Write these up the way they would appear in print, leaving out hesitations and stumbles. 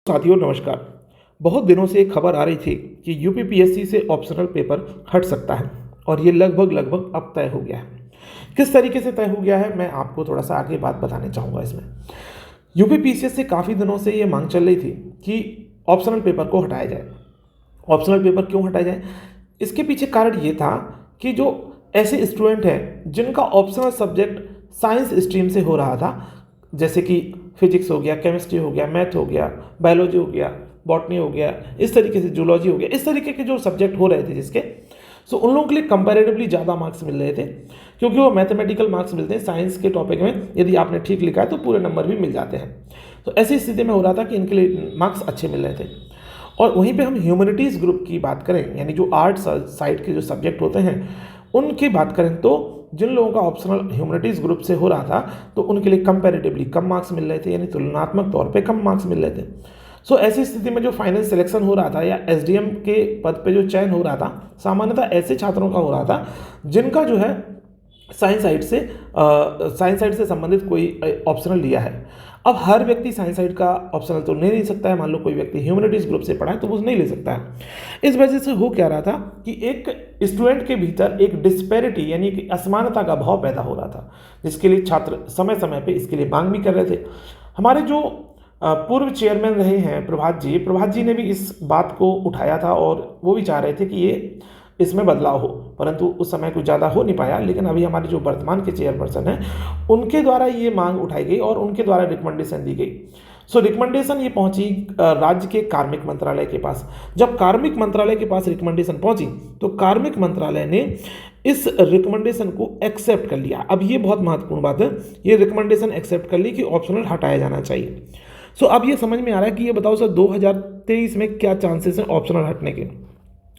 साथियों नमस्कार। बहुत दिनों से एक खबर आ रही थी कि यूपीपीएससी से ऑप्शनल पेपर हट सकता है और ये लगभग अब तय हो गया है। किस तरीके से तय हो गया है मैं आपको थोड़ा सा आगे बात बताने चाहूँगा। इसमें यूपीपीएससी से काफ़ी दिनों से ये मांग चल रही थी कि ऑप्शनल पेपर को हटाया जाए। ऑप्शनल पेपर क्यों हटाया जाए, इसके पीछे कारण ये था कि जो ऐसे स्टूडेंट हैं जिनका ऑप्शनल सब्जेक्ट साइंस स्ट्रीम से हो रहा था, जैसे कि फिजिक्स हो गया, केमिस्ट्री हो गया, मैथ हो गया, बायोलॉजी हो गया, बॉटनी हो गया, इस तरीके से जूलॉजी हो गया, इस तरीके के जो सब्जेक्ट हो रहे थे जिसके, सो उन लोगों के लिए कंपैरेटिवली ज़्यादा मार्क्स मिल रहे थे, क्योंकि वो मैथमेटिकल मार्क्स मिलते हैं। साइंस के टॉपिक में यदि आपने ठीक लिखा है तो पूरे नंबर भी मिल जाते हैं। तो ऐसी स्थिति में हो रहा था कि इनके लिए मार्क्स अच्छे मिल रहे थे। और वहीं पे हम ह्यूमैनिटीज़ ग्रुप की बात करें, यानी जो आर्ट्स साइड के जो सब्जेक्ट होते हैं उनकी बात करें, तो जिन लोगों का ऑप्शनल ह्यूमैनिटीज़ ग्रुप से हो रहा था तो उनके लिए कंपैरेटिवली कम मार्क्स मिल रहे थे, यानी तुलनात्मक तौर पे कम मार्क्स मिल रहे थे। सो ऐसी स्थिति में जो फाइनल सिलेक्शन हो रहा था या एसडीएम के पद पे जो चयन हो रहा था, सामान्यतः ऐसे छात्रों का हो रहा था जिनका जो है साइंस साइड से संबंधित कोई ऑप्शनल लिया है। अब हर व्यक्ति साइंस साइड का ऑप्शनल तो नहीं ले सकता है। मान लो कोई व्यक्ति ह्यूमैनिटीज़ ग्रुप से पढ़ा है तो वो नहीं ले सकता है। इस वजह से हो क्या रहा था कि एक स्टूडेंट के भीतर एक डिस्पैरिटी यानी कि असमानता का भाव पैदा हो रहा था, जिसके लिए छात्र समय समय पे इसके लिए मांग भी कर रहे थे। हमारे जो पूर्व चेयरमैन रहे हैं प्रभात जी ने भी इस बात को उठाया था और वो भी चाह रहे थे कि ये इसमें बदलाव हो, परंतु उस समय कुछ ज़्यादा हो नहीं पाया। लेकिन अभी हमारे जो वर्तमान के चेयरपर्सन हैं उनके द्वारा ये मांग उठाई गई और उनके द्वारा रिकमेंडेशन दी गई। सो रिकमेंडेशन ये पहुंची राज्य के कार्मिक मंत्रालय के पास। जब कार्मिक मंत्रालय के पास रिकमेंडेशन पहुंची तो कार्मिक मंत्रालय ने इस रिकमेंडेशन को एक्सेप्ट कर लिया। अब ये बहुत महत्वपूर्ण बात है, ये रिकमेंडेशन एक्सेप्ट कर ली कि ऑप्शनल हटाया जाना चाहिए। सो अब ये समझ में आ रहा है कि ये बताओ सर 2023 में क्या चांसेस हैं ऑप्शनल हटने के।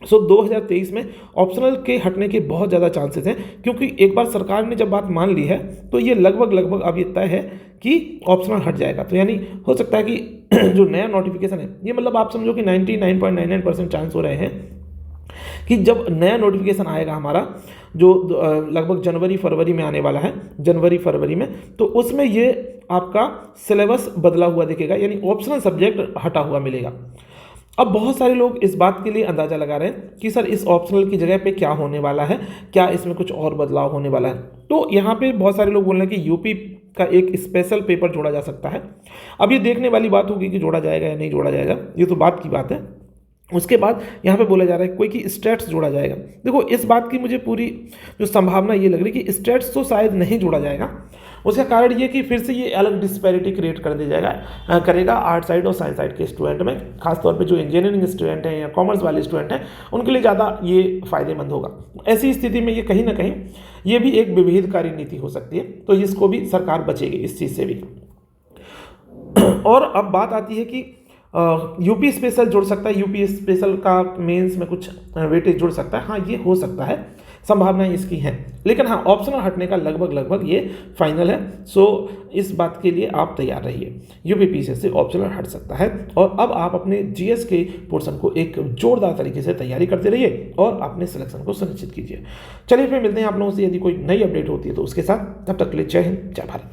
2023 में ऑप्शनल के हटने के बहुत ज़्यादा चांसेस हैं, क्योंकि एक बार सरकार ने जब बात मान ली है तो ये लगभग अब ये तय है कि ऑप्शनल हट जाएगा। तो यानी हो सकता है कि जो नया नोटिफिकेशन है, ये मतलब आप समझो कि 99.99% चांस हो रहे हैं कि जब नया नोटिफिकेशन आएगा हमारा, जो लगभग जनवरी फरवरी में आने वाला है, जनवरी फरवरी में, तो उसमें ये आपका सिलेबस बदला हुआ दिखेगा, यानी ऑप्शनल सब्जेक्ट हटा हुआ मिलेगा। अब बहुत सारे लोग इस बात के लिए अंदाज़ा लगा रहे हैं कि सर इस ऑप्शनल की जगह पे क्या होने वाला है, क्या इसमें कुछ और बदलाव होने वाला है। तो यहाँ पे बहुत सारे लोग बोल रहे हैं कि यूपी का एक स्पेशल पेपर जोड़ा जा सकता है। अब ये देखने वाली बात होगी कि जोड़ा जाएगा या नहीं जोड़ा जाएगा, ये तो बात की बात है। उसके बाद यहाँ पे बोला जा रहा है कोई कि स्टेट्स जोड़ा जाएगा। देखो इस बात की मुझे पूरी जो संभावना ये लग रही है कि स्टेट्स तो शायद नहीं जोड़ा जाएगा। उसका कारण ये कि फिर से ये अलग डिस्पैरिटी क्रिएट कर दे जाएगा करेगा आर्ट साइड और साइंस साइड के स्टूडेंट में, खासतौर पे जो इंजीनियरिंग स्टूडेंट हैं या कॉमर्स वाले स्टूडेंट हैं उनके लिए ज़्यादा ये फ़ायदेमंद होगा। ऐसी स्थिति में ये कहीं ना कहीं ये भी एक विभेदकारी नीति हो सकती है, तो इसको भी सरकार बचेगी इस चीज़ से भी। और अब बात आती है कि यूपी स्पेशल जुड़ सकता है, यूपी स्पेशल का मेंस में कुछ वेटेज जुड़ सकता है। हाँ, ये हो सकता है, संभावनाएं इसकी हैं, लेकिन हाँ ऑप्शनल हटने का लगभग ये फाइनल है। सो इस बात के लिए आप तैयार रहिए, यूपीपीएससी से ऑप्शनल हट सकता है। और अब आप अपने जीएस के पोर्शन को एक जोरदार तरीके से तैयारी करते रहिए और अपने सिलेक्शन को सुनिश्चित कीजिए। चलिए फिर मिलते हैं आप लोगों से यदि कोई नई अपडेट होती है तो उसके साथ। तब तक के लिए जय हिंद, जय भारत।